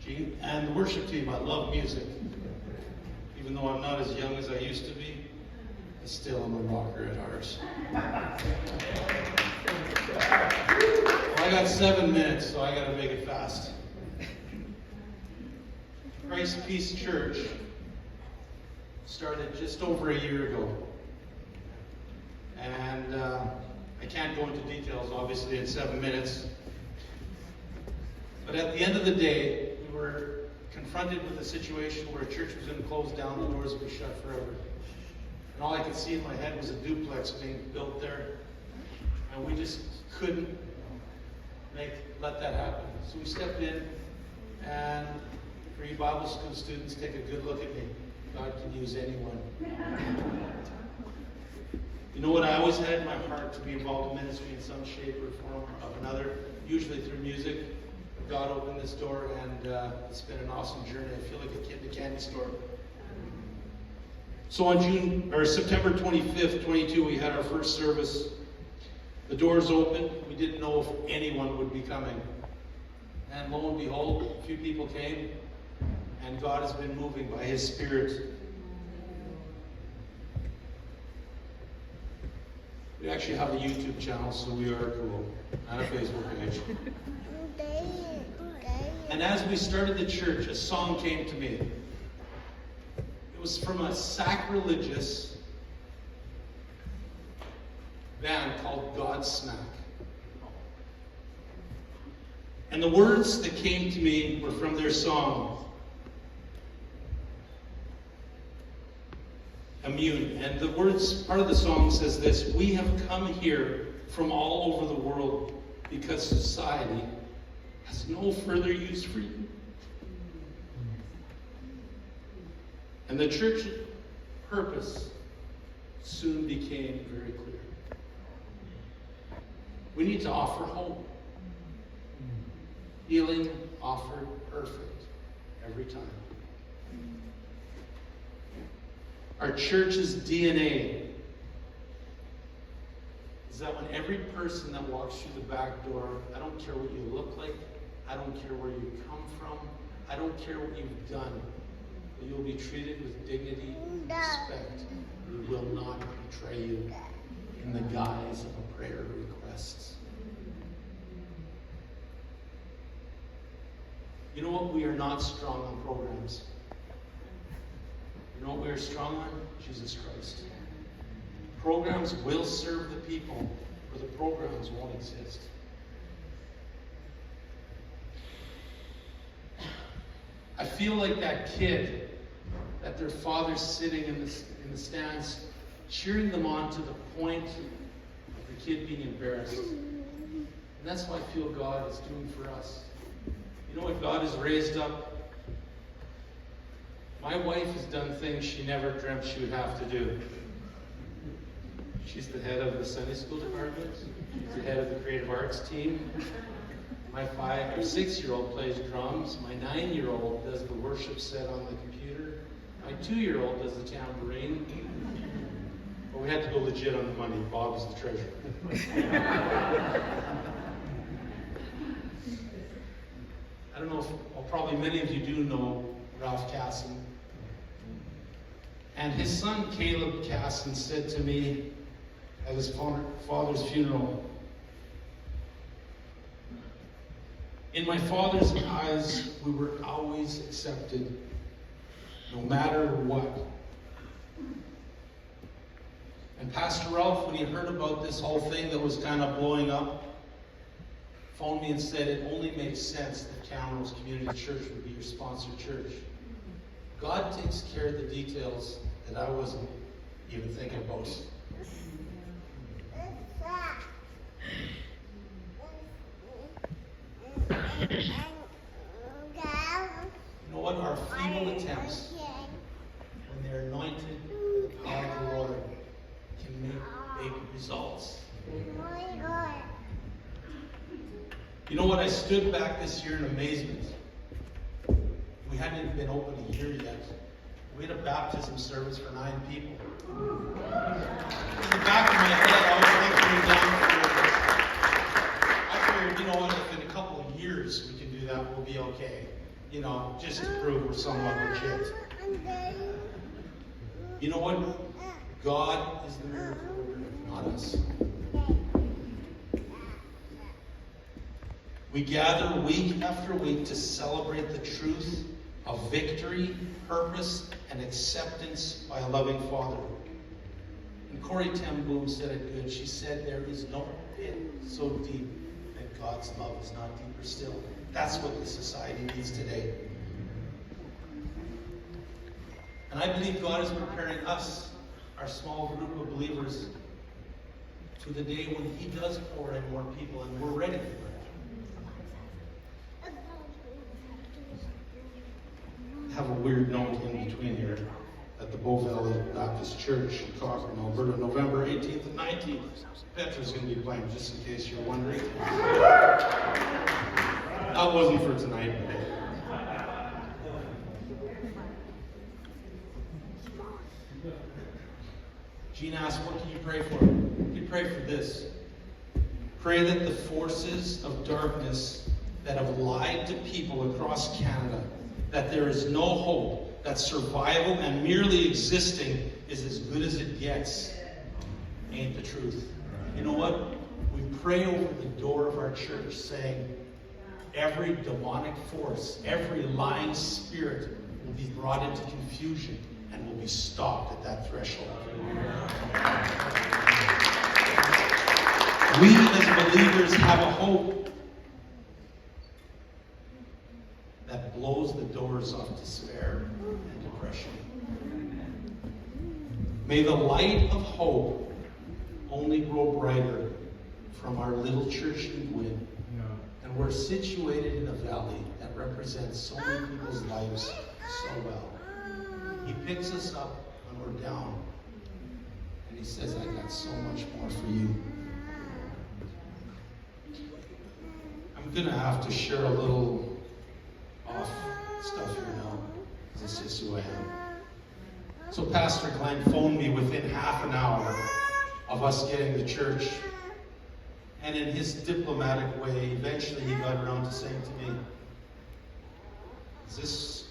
Gene, and the worship team. I love music. Even though I'm not as young as I used to be, I still am a rocker at heart. Well, I got 7 minutes, so I got to make it fast. Christ Peace Church started just over a year ago. And I can't go into details, obviously, in 7 minutes. But at the end of the day, we were confronted with a situation where a church was going to close down, the doors would be shut forever. And all I could see in my head was a duplex being built there. And we just couldn't let that happen. So we stepped in, and for you Bible school students, take a good look at me. God can use anyone. You know what I always had in my heart? To be involved in ministry in some shape or form of another, usually through music. God opened this door, and it's been an awesome journey. I feel like a kid in a candy store. So on September 25th, 22, we had our first service. The doors opened. We didn't know if anyone would be coming. And lo and behold, a few people came, and God has been moving by His Spirit. We actually have a YouTube channel, so we are cool. Not a Facebook page. And as we started the church, a song came to me. It was from a sacrilegious band called Godsmack. And the words that came to me were from their song, Immune. And the words, part of the song says this: "We have come here from all over the world because society has no further use for you." And the church purpose soon became very clear. We need to offer hope. Healing offered perfect every time. Our church's DNA is that when every person that walks through the back door, I don't care what you look like, I don't care where you come from, I don't care what you've done, but you'll be treated with dignity and respect. We will not betray you in the guise of a prayer request. You know what? We are not strong on programs. You know what we are strong on? Jesus Christ. Programs will serve the people, or the programs won't exist. I feel like that kid, that their father's sitting in the stands, cheering them on to the point of the kid being embarrassed. And that's what I feel God is doing for us. You know what God has raised up? My wife has done things she never dreamt she would have to do. She's the head of the Sunday school department. She's the head of the creative arts team. My 6-year-old plays drums. My 9-year-old does the worship set on the computer. My 2-year-old does the tambourine. But we had to go legit on the money. Bob is the treasurer. I don't know if, well, probably many of you do know Ralph Casson. And his son, Caleb Casson, said to me at his father's funeral, "In my father's eyes, we were always accepted, no matter what." And Pastor Ralph, when he heard about this whole thing that was kind of blowing up, phoned me and said it only makes sense that Camrose Community Church would be your sponsored church. God takes care of the details that I wasn't even thinking about. You know what? Our feeble attempts, when they're anointed with the power of the Lord, can make big results. You know what? I stood back this year in amazement. We hadn't even been open a year yet. We had a baptism service for 9 people. In the back of my head, I was thinking, you know what? If in a couple of years we can do that, we'll be okay. just to prove we're somewhat legit. You know what? God is the miracle worker, not us. We gather week after week to celebrate the truth of victory, purpose, and acceptance by a loving Father. And Corrie ten Boom said it good. She said, there is no pit so deep that God's love is not deeper still. That's what the society needs today. And I believe God is preparing us, our small group of believers, to the day when He does pour in more people, and we're ready for it. I have a weird note in between here at the Bow Valley Baptist Church in Cochrane, Alberta, November 18th and 19th. Petra's going to be playing, just in case you're wondering. That wasn't for tonight. Gene asked, what can you pray for? You pray for this. Pray that the forces of darkness that have lied to people across Canada, that there is no hope, that survival and merely existing is as good as it gets, ain't the truth. You know what? We pray over the door of our church saying, every demonic force, every lying spirit will be brought into confusion and will be stopped at that threshold. We as believers have a hope that blows the doors off despair and depression. May the light of hope only grow brighter from our little church in Gwyn. And we're situated in a valley that represents so many people's lives so well. He picks us up when we're down. And He says, I got so much more for you. I'm going to have to share a little off stuff here now, because it's just who I am. So Pastor Glenn phoned me within half an hour of us getting to church. And in his diplomatic way, eventually he got around to saying to me, is this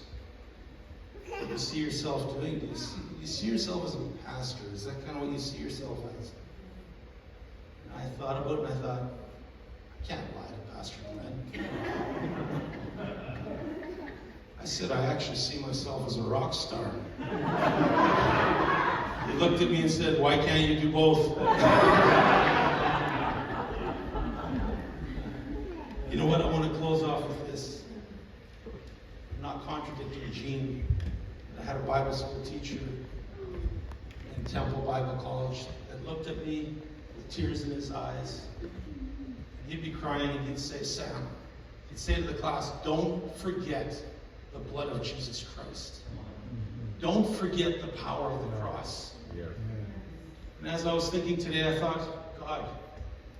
what you see yourself doing? Do you see yourself as a pastor? Is that kind of what you see yourself as? And I thought about it and I thought, I can't lie to Pastor Glenn. I said, I actually see myself as a rock star. He looked at me and said, why can't you do both? You know what? I want to close off with this. I'm not contradicting Gene. I had a Bible school teacher in Temple Bible College that looked at me with tears in his eyes. He'd be crying and he'd say, Sam, he'd say to the class, don't forget the blood of Jesus Christ. Don't forget the power of the cross. And as I was thinking today, I thought, God,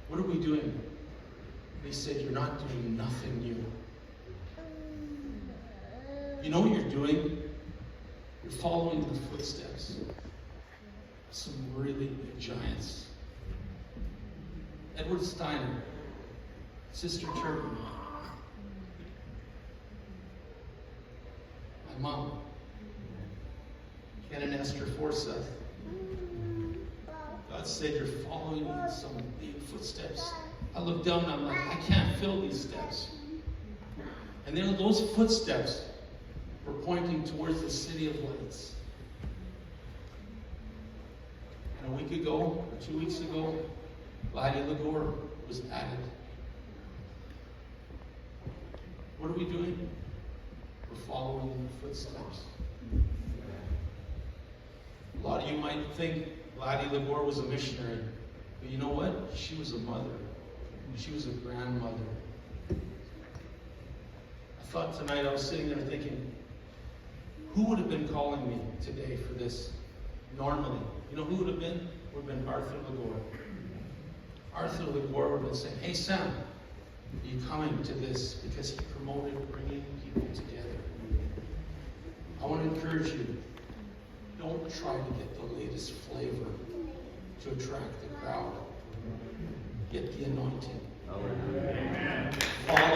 what are we doing? And He said, you're not doing nothing new. You know what you're doing? You're following the footsteps of some really big giants. Edward Steiner, Sister Turpin, my mom, Ken and Esther Forsyth. God said, you're following in some big footsteps. I look down and I'm like, I can't fill these steps. And then those footsteps were pointing towards the City of Lights. And a week ago, or 2 weeks ago, Laddie Lagore was added. What are we doing? We're following in the footsteps. A lot of you might think Laddie Lagore was a missionary. But you know what? She was a mother. She was a grandmother. I thought tonight, I was sitting there thinking, who would have been calling me today for this normally? You know who would have been? It would have been Arthur Lagore. Arthur Lagore would have been saying, hey Sam, are you coming to this? Because he promoted bringing people together. I want to encourage you, don't try to get the latest flavor to attract the crowd. Get the anointing. Amen. Follow